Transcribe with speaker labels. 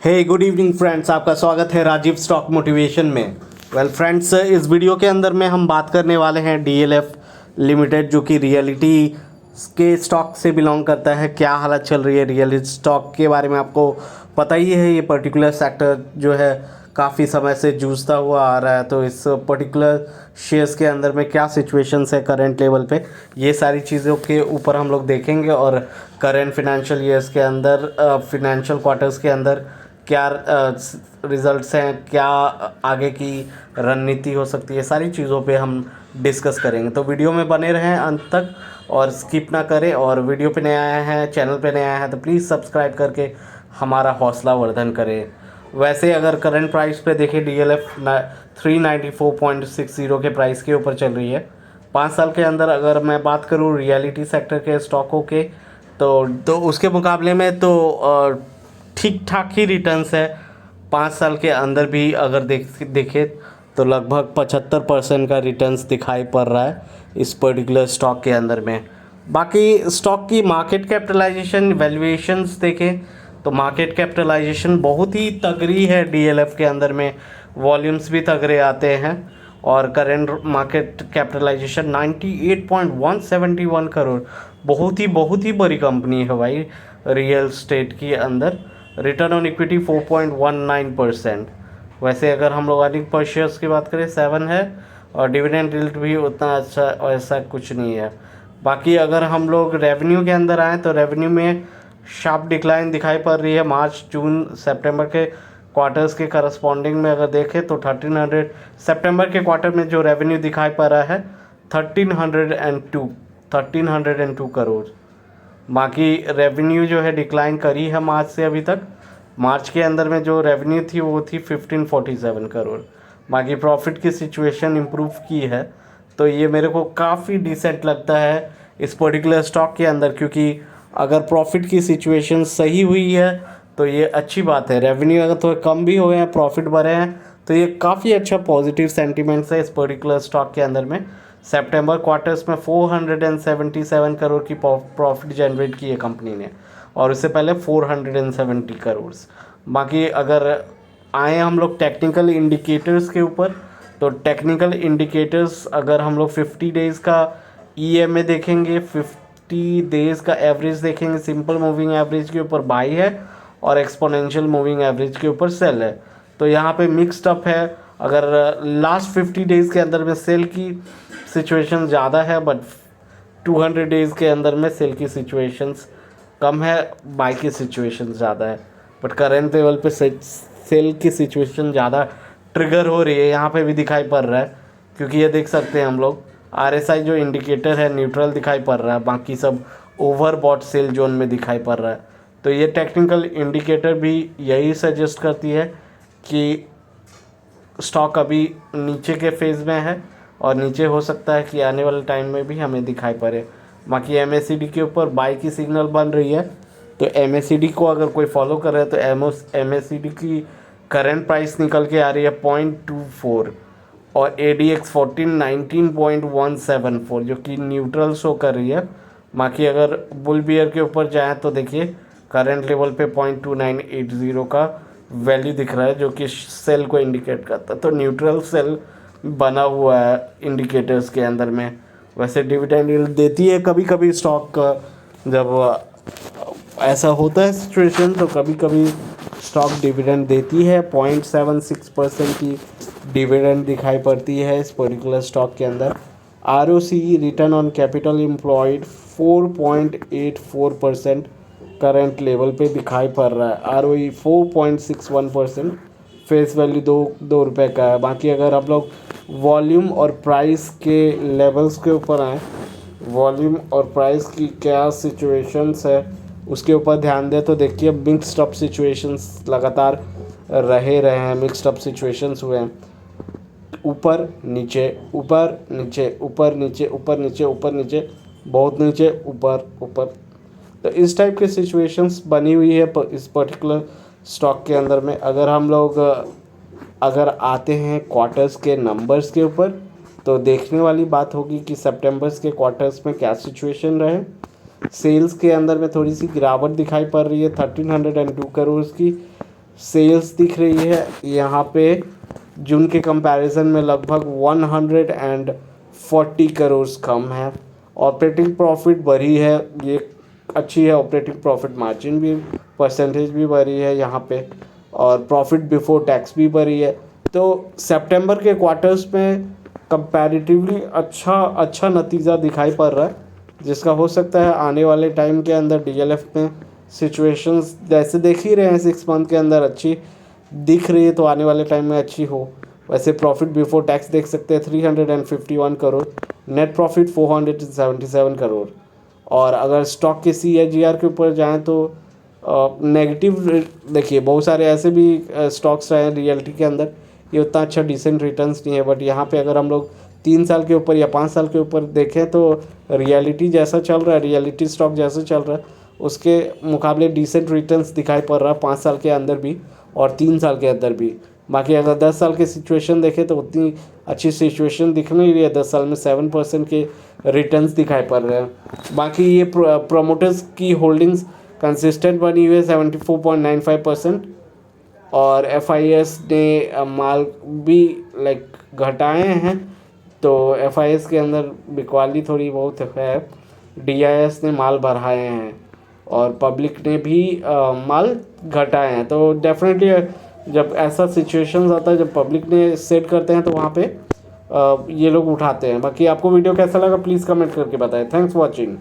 Speaker 1: हे good evening friends, आपका स्वागत है राजीव स्टॉक मोटिवेशन में। फ्रेंड्स, इस वीडियो के अंदर में हम बात करने वाले हैं डीएलएफ लिमिटेड, जो कि रियलिटी के स्टॉक से बिलोंग करता है। क्या हालत चल रही है रियलिटी स्टॉक के बारे में आपको पता ही है। ये पर्टिकुलर सेक्टर जो है काफ़ी समय से जूझता हुआ आ रहा है, तो इस पर्टिकुलर शेयर्स के अंदर में क्या सिचुएशंस है करंट लेवल पे, ये सारी चीज़ों के ऊपर हम लोग देखेंगे। और करंट फिनेंशियल ईयर्स के अंदर, फिनेंशियल क्वार्टर्स के अंदर क्या रिजल्ट्स हैं, क्या आगे की रणनीति हो सकती है, सारी चीज़ों पे हम डिस्कस करेंगे। तो वीडियो में बने रहें अंत तक और स्किप ना करें। और वीडियो पे नए आए हैं, चैनल पे नए आए हैं, तो प्लीज़ सब्सक्राइब करके हमारा हौसला वर्धन करें। वैसे अगर करंट प्राइस पे देखें, डीएलएफ 394.60 के प्राइस के ऊपर चल रही है। 5 साल के अंदर अगर मैं बात करूँ रियलिटी सेक्टर के स्टॉकों के, तो उसके मुकाबले में तो ठीक ठाक ही रिटर्न्स है। 5 साल के अंदर भी अगर देखें तो लगभग 75% का रिटर्न्स दिखाई पड़ रहा है इस पर्टिकुलर स्टॉक के अंदर में। बाकी स्टॉक की मार्केट कैपिटलाइजेशन वैल्यूएशंस देखें तो मार्केट कैपिटलाइजेशन बहुत ही तगड़ी है डीएलएफ के अंदर में, वॉल्यूम्स भी तगड़े आते हैं। और करेंट मार्केट कैपिटलाइजेशन 98.171 करोड़, बहुत ही बड़ी कंपनी है भाई रियल स्टेट के अंदर। Return on equity 4.19%। वैसे अगर हम लोग अर्निंग पर शेयर्स की बात करें 7 है, और डिविडेंड यील्ड भी उतना अच्छा ऐसा कुछ नहीं है। बाकी अगर हम लोग रेवेन्यू के अंदर आएँ तो रेवेन्यू में शार्प डिक्लाइन दिखाई पड़ रही है। मार्च, जून, सितंबर के क्वार्टर्स के करस्पॉन्डिंग में अगर देखें तो 1300 सितंबर के क्वार्टर में जो रेवेन्यू दिखाई पड़ रहा है 1302 करोड़। बाकी रेवेन्यू जो है डिक्लाइन करी है मार्च से अभी तक। मार्च के अंदर में जो रेवेन्यू थी वो थी 1547 करोड़। बाकी प्रॉफिट की सिचुएशन इम्प्रूव की है, तो ये मेरे को काफ़ी डिसेंट लगता है इस पर्टिकुलर स्टॉक के अंदर, क्योंकि अगर प्रॉफिट की सिचुएशन सही हुई है तो ये अच्छी बात है। रेवेन्यू अगर थोड़े कम भी हुए हैं, प्रॉफिट बढ़े हैं, तो ये काफ़ी अच्छा पॉजिटिव सेंटीमेंट्स है इस पर्टिकुलर स्टॉक के अंदर में। सितंबर क्वार्टर्स में 477 करोड़ की प्रॉफिट जनरेट की है कंपनी ने, और उससे पहले 470 करोड़। बाकी अगर आए हम लोग टेक्निकल इंडिकेटर्स के ऊपर, तो टेक्निकल इंडिकेटर्स अगर हम लोग 50 डेज़ का ईएमए देखेंगे, 50 डेज़ का एवरेज देखेंगे, सिंपल मूविंग एवरेज के ऊपर बाई है और एक्सपोनेंशियल मूविंग एवरेज के ऊपर सेल है। तो यहाँ पे मिक्स्ड अप है। अगर लास्ट 50 डेज़ के अंदर में सेल की सिचुएशन ज़्यादा है, बट 200 डेज़ के अंदर में सेल की सिचुएशंस कम है, बाई की सिचुएशन ज़्यादा है। बट करेंट लेवल पे सेल की सिचुएशन ज़्यादा ट्रिगर हो रही है, यहाँ पे भी दिखाई पड़ रहा है। क्योंकि ये देख सकते हैं हम लोग आरएसआई जो इंडिकेटर है न्यूट्रल दिखाई पड़ रहा है, बाकी सब ओवरबॉट सेल जोन में दिखाई पड़ रहा है। तो ये टेक्निकल इंडिकेटर भी यही सजेस्ट करती है कि स्टॉक अभी नीचे के फेज़ में है, और नीचे हो सकता है कि आने वाले टाइम में भी हमें दिखाई पड़े। बाकी एमएससीडी के ऊपर बाई की सिग्नल बन रही है, तो एमएससीडी को अगर कोई फॉलो कर रहा है तो एमएससीडी की करंट प्राइस निकल के आ रही है 0.24, और ADX 14 19.174, जो कि न्यूट्रल शो कर रही है। बाकी अगर बुल बियर के ऊपर जाए तो देखिए करंट लेवल पे 0.2980 का वैल्यू दिख रहा है, जो कि सेल को इंडिकेट करता है। तो न्यूट्रल सेल बना हुआ है इंडिकेटर्स के अंदर में। वैसे डिविडेंड यील्ड देती है कभी कभी स्टॉक का, जब ऐसा होता है सिचुएशन तो कभी कभी स्टॉक डिविडेंड देती है। 0.76% की डिविडेंड दिखाई पड़ती है इस पर्टिकुलर स्टॉक के अंदर। ROCE return on capital employed 4.84% current level पे दिखाई पड़ रहा है। ROE 4.61%, फेस वैल्यू दो रुपये का है। बाकी अगर आप लोग वॉल्यूम और प्राइस के लेवल्स के ऊपर आएँ, वॉल्यूम और प्राइस की क्या सिचुएशंस है उसके ऊपर ध्यान दें, तो देखिए मिक्स्ड अप सिचुएशंस लगातार रहे हैं। मिक्स्ड अप सिचुएशंस हुए हैं, ऊपर नीचे, ऊपर नीचे, ऊपर नीचे, ऊपर नीचे, ऊपर नीचे, बहुत नीचे, ऊपर ऊपर। तो इस टाइप के सिचुएशंस बनी हुई है इस पर्टिकुलर स्टॉक के अंदर में। अगर हम लोग अगर आते हैं क्वार्टर्स के नंबर्स के ऊपर, तो देखने वाली बात होगी कि सितंबर के क्वार्टर्स में क्या सिचुएशन रहे। सेल्स के अंदर में थोड़ी सी गिरावट दिखाई पड़ रही है 1302 करोड़ की। सेल्स दिख रही है यहाँ पे जून के कंपैरिजन में लगभग 140 करोड़ कम है। ऑपरेटिंग प्रॉफिट बढ़ी है, ये अच्छी है। ऑपरेटिंग प्रॉफिट मार्जिन भी परसेंटेज भी बढ़ी है यहाँ पे, और प्रॉफिट बिफोर टैक्स भी बढ़ी है। तो सितंबर के क्वार्टर्स में कंपैरेटिवली अच्छा नतीजा दिखाई पड़ रहा है, जिसका हो सकता है आने वाले टाइम के अंदर डीएलएफ में सिचुएशंस जैसे देख ही रहे हैं 6 मंथ के अंदर अच्छी दिख रही है, तो आने वाले टाइम में अच्छी हो। वैसे प्रॉफिट बिफोर टैक्स देख सकते हैं 351 करोड़, नेट प्रॉफिट 477 करोड़। और अगर स्टॉक के CAGR के ऊपर जाएं तो नेगेटिव देखिए, बहुत सारे ऐसे भी स्टॉक्स रहे हैं रियलिटी के अंदर, ये उतना अच्छा डिसेंट रिटर्न्स नहीं है। बट यहाँ पे अगर हम लोग 3 साल के ऊपर या 5 साल के ऊपर देखें तो रियलिटी जैसा चल रहा है, रियलिटी स्टॉक जैसा चल रहा है, उसके मुकाबले डिसेंट रिटर्न्स दिखाई पड़ रहा है 5 साल के अंदर भी और 3 साल के अंदर भी। बाकी अगर 10 साल की सिचुएशन देखें तो उतनी अच्छी सिचुएशन दिख नहीं रही है। 10 साल में 7% के रिटर्न्स दिखाई पड़ रहे हैं। बाकी ये प्रोमोटर्स की होल्डिंग्स कंसिस्टेंट बनी हुई है 74.95%। और FIS ने माल भी लाइक घटाए हैं, तो FIS के अंदर बिकवाली थोड़ी बहुत है। DIS ने माल बढ़ाए हैं और पब्लिक ने भी माल घटाए हैं। तो डेफिनेटली जब ऐसा सिचुएशंस आता है, जब पब्लिक ने सेट करते हैं, तो वहाँ पे ये लोग उठाते हैं। बाकी आपको वीडियो कैसा लगा प्लीज़ कमेंट करके बताएं। Thanks for watching.